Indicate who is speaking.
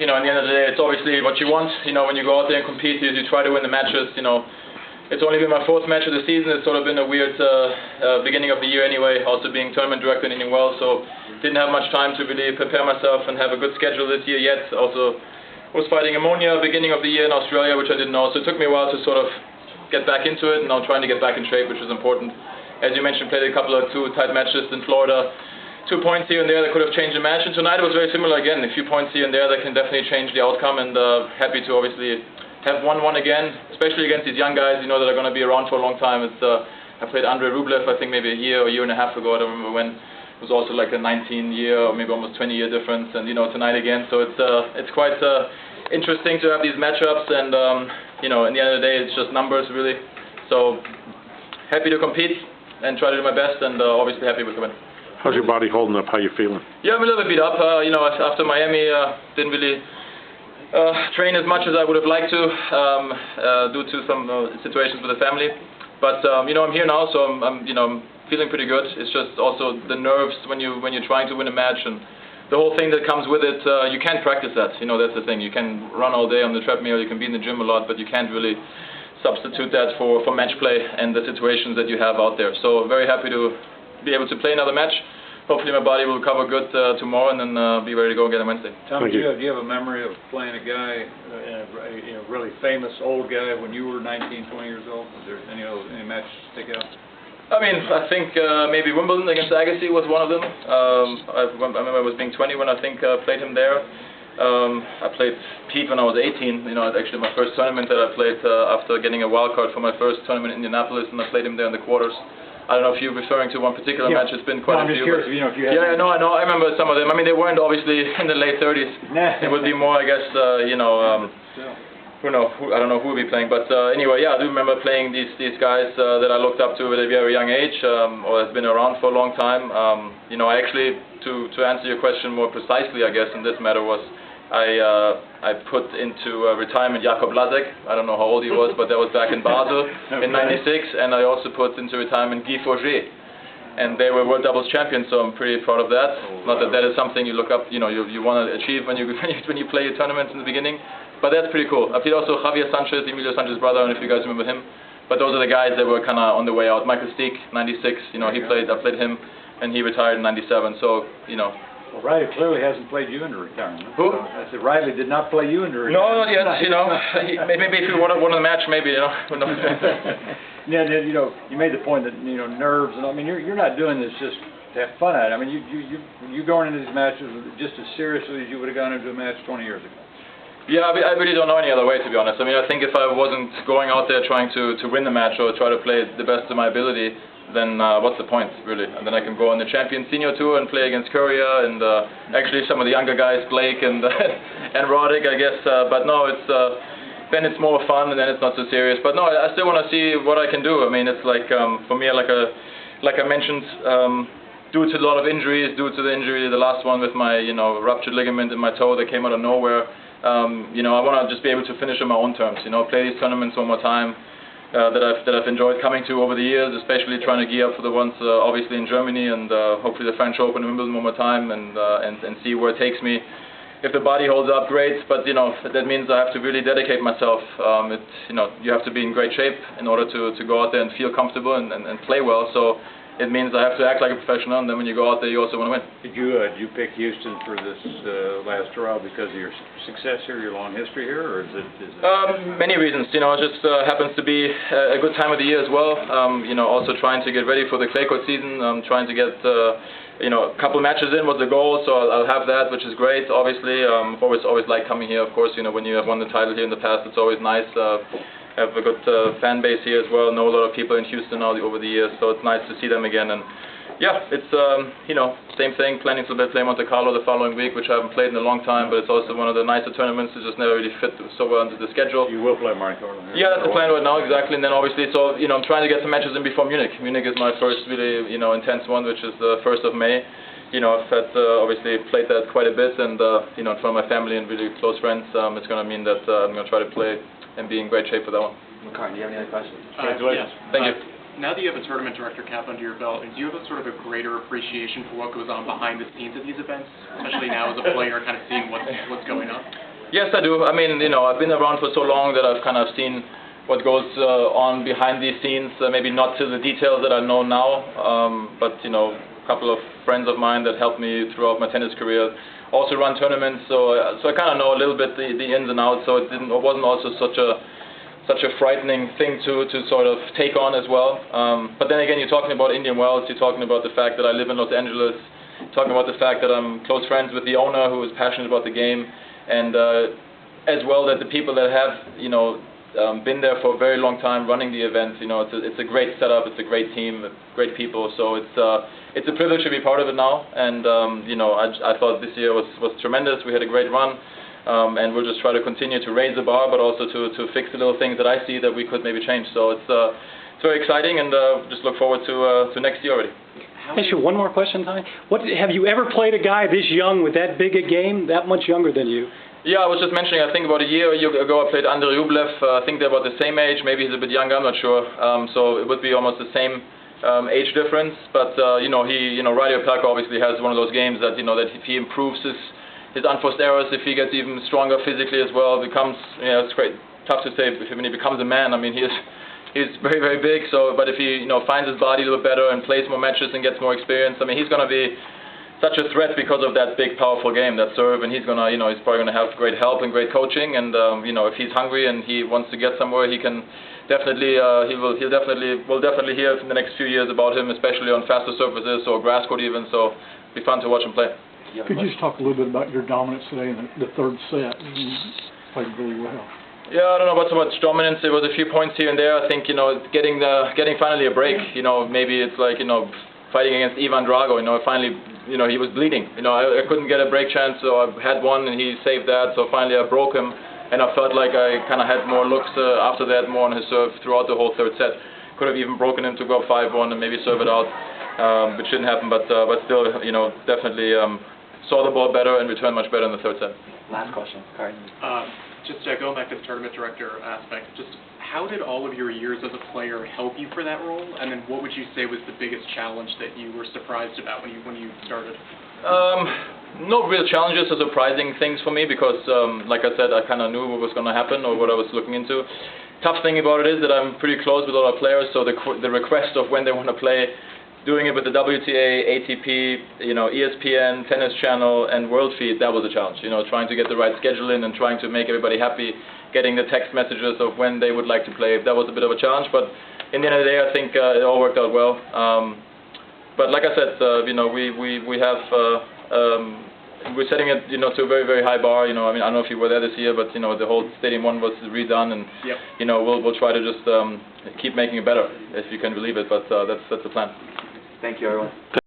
Speaker 1: you know, in the end of the day, it's obviously what you want. You know, when you go out there and compete, you try to win the matches. You know, it's only been my 4th match of the season. It's sort of been a weird beginning of the year anyway, also being tournament director and eating well, so didn't have much time to really prepare myself and have a good schedule this year yet. Also was fighting pneumonia beginning of the year in Australia, which I didn't know, so it took me a while to sort of get back into it, and now trying to get back in shape, which is important. As you mentioned, played a couple of 2 tight matches in Florida. 2 points here and there that could have changed the match, and tonight it was very similar again. A few points here and there that can definitely change the outcome, and happy to obviously have won again, especially against these young guys, you know, that are going to be around for a long time. It's I played Andrei Rublev, I think maybe a year and a half ago, I don't remember when. It was also like a 19-year or maybe almost 20-year difference, and you know, tonight again, so it's quite interesting to have these matchups, and you know, in the end of the day, it's just numbers really. So happy to compete and try to do my best, and obviously happy with the win.
Speaker 2: How's your body holding up? How you feeling? Yeah,
Speaker 1: I'm a little bit beat up. You know, after Miami, didn't really train as much as I would have liked to due to some situations with the family. But you know, I'm here now, so I'm you know, I'm feeling pretty good. It's just also the nerves when you're trying to win a match, and the whole thing that comes with it. You can't practice that. You know, that's the thing. You can run all day on the treadmill, you can be in the gym a lot, but you can't really substitute that for match play and the situations that you have out there. So very happy to be able to play another match. Hopefully my body will recover good tomorrow, and then be ready to go again on Wednesday.
Speaker 3: Tommy, do you have a memory of playing a guy, a really famous old guy when you were 19, 20 years old? Was there any matches stick out?
Speaker 1: I mean, I think maybe Wimbledon against Agassi was one of them. I remember I was being 20 when I think played him there. I played Pete when I was 18. You know, actually my first tournament that I played after getting a wild card for my first tournament in Indianapolis, and I played him there in the quarters. I don't know if you're referring to one particular match. It's been quite a few.
Speaker 3: I'm just curious, you know, if you have.
Speaker 1: Yeah, no, I know. I remember some of them. I mean, they weren't obviously in the late 30s. It would be more, I guess, you know, I don't know who would be playing. But anyway, yeah, I do remember playing these guys that I looked up to at a very young age, or has been around for a long time. You know, I actually, to answer your question more precisely, I guess, in this matter was, I put into retirement Jakob Lasek. I don't know how old he was, but that was back in Basel in '96, and I also put into retirement Guy Forget, and they were world doubles champions, so I'm pretty proud of that. Not that that is something you look up, you know, you want to achieve when you play your tournaments in the beginning, but that's pretty cool. I played also Javier Sanchez, Emilio Sanchez's brother, I don't know if you guys remember him, but those are the guys that were kind of on the way out. Michael Steek, '96, you know, I played him, and he retired in '97, so, you know.
Speaker 3: Well, Reilly clearly hasn't played you into retirement.
Speaker 1: Who?
Speaker 3: I said Reilly did not play you into retirement.
Speaker 1: No, not yet. You know, maybe if he won the match, maybe, you know.
Speaker 3: Yeah, you know, you made the point that, you know, nerves, and I mean, you're not doing this just to have fun at it. I mean, you going into these matches just as seriously as you would have gone into a match 20 years ago.
Speaker 1: Yeah, I really don't know any other way, to be honest. I mean, I think if I wasn't going out there trying to win the match or try to play the best of my ability, then what's the point, really? And then I can go on the Champions Senior Tour and play against Courier and actually some of the younger guys, Blake and and Roddick, I guess. But no, it's then it's more fun, and then it's not so serious. But no, I still want to see what I can do. I mean, it's like for me, like I mentioned, due to a lot of injuries, due to the injury, the last one with my ruptured ligament in my toe that came out of nowhere. You know, I want to just be able to finish on my own terms. You know, play these tournaments one more time. That I've enjoyed coming to over the years, especially trying to gear up for the ones obviously in Germany, and hopefully the French Open and Wimbledon one more time, and see where it takes me. If the body holds up, great, but you know, that means I have to really dedicate myself. You know, you have to be in great shape in order to go out there and feel comfortable and play well. So it means I have to act like a professional, and then when you go out there, you also want to win.
Speaker 3: Did you pick Houston for this last trial because of your success here, your long history here, or is it?
Speaker 1: Many reasons. You know, it just happens to be a good time of the year as well. You know, also trying to get ready for the clay court season. Trying to get you know, a couple matches in was the goal, so I'll have that, which is great. Obviously, I've always liked coming here. Of course, you know, when you have won the title here in the past, it's always nice. Have a good fan base here as well. Know a lot of people in Houston now over the years, so it's nice to see them again. And yeah, it's you know, same thing. Planning to play Monte Carlo the following week, which I haven't played in a long time, but it's also one of the nicer tournaments. It just never really fit so well into the schedule.
Speaker 3: You will play Monte Carlo.
Speaker 1: Yeah, that's the plan right now, exactly. And then obviously, so you know, I'm trying to get some matches in before Munich. Munich is my first really intense one, which is the 1st of May. You know, I've had obviously played that quite a bit, and you know, in front of my family and really close friends. It's going to mean that I'm going to try to play and be in great shape for that one.
Speaker 4: Carl, do you have any other questions?
Speaker 1: Yes. Thank you.
Speaker 5: Now that you have a tournament director cap under your belt, do you have a sort of a greater appreciation for what goes on behind the scenes of these events, especially now as a player, kind of seeing what's going on?
Speaker 1: Yes, I do. I mean, I've been around for so long that I've kind of seen what goes on behind these scenes. Maybe not to the details that I know now, but a couple of friends of mine that helped me throughout my tennis career also run tournaments. So I kind of know a little bit the ins and outs. So it wasn't also such a frightening thing to sort of take on as well. But then again, you're talking about Indian Wells. You're talking about the fact that I live in Los Angeles. Talking about the fact that I'm close friends with the owner who is passionate about the game. And as well that the people that have, been there for a very long time running the events, it's a great setup, it's a great team, great people. So it's a privilege to be part of it now. And I thought this year was tremendous. We had a great run, and we'll just try to continue to raise the bar, but also to fix the little things that I see that we could maybe change. So it's very exciting, and just look forward to next year already.
Speaker 4: Ask you one more question, Tommy. Have you ever played a guy this young with that big a game, that much younger than you?
Speaker 1: Yeah, I was just mentioning, I think about a year ago I played Reilly Opelka. I think they're about the same age, maybe he's a bit younger, I'm not sure. So it would be almost the same age difference. But Reilly Opelka obviously has one of those games that that if he improves his unforced errors, if he gets even stronger physically as well, becomes it's great. Tough to say when he becomes a man. I mean he's very, very big, but if he finds his body a little better and plays more matches and gets more experience, I mean he's going to be such a threat because of that big, powerful game, that serve, and he's going to he's probably going to have great help and great coaching, and if he's hungry and he wants to get somewhere, he can definitely we'll definitely hear in the next few years about him, especially on faster surfaces or grass court even. So it'll be fun to watch him play.
Speaker 6: Could you just talk a little bit about your dominance today in the third set? You played really well.
Speaker 1: Yeah, I don't know about so much dominance. There was a few points here and there. I think getting finally a break. Maybe it's like fighting against Ivan Drago. Finally he was bleeding. I couldn't get a break chance, so I had one and he saved that. So finally I broke him, and I felt like I kind of had more looks after that, more on his serve throughout the whole third set. Could have even broken him to go 5-1 and maybe serve it out, which didn't happen. But still, definitely saw the ball better and returned much better in the third set.
Speaker 7: Last question, Carden.
Speaker 5: Just going back to the tournament director aspect, just how did all of your years as a player help you for that role? And then what would you say was the biggest challenge that you were surprised about when you started?
Speaker 1: No real challenges or surprising things for me because, like I said, I kind of knew what was going to happen or what I was looking into. Tough thing about it is that I'm pretty close with all our players, so the request of when they want to play, doing it with the WTA, ATP, ESPN, Tennis Channel, and World Feed, that was a challenge. Trying to get the right schedule in and trying to make everybody happy, getting the text messages of when they would like to play. That was a bit of a challenge, but in the end of the day, I think it all worked out well. But like I said, we're setting it, to a very, very high bar. I mean, I don't know if you were there this year, but the whole Stadium 1 was redone, and
Speaker 5: yep.
Speaker 1: We'll try to just keep making it better, if you can believe it. But that's the plan.
Speaker 7: Thank you, everyone.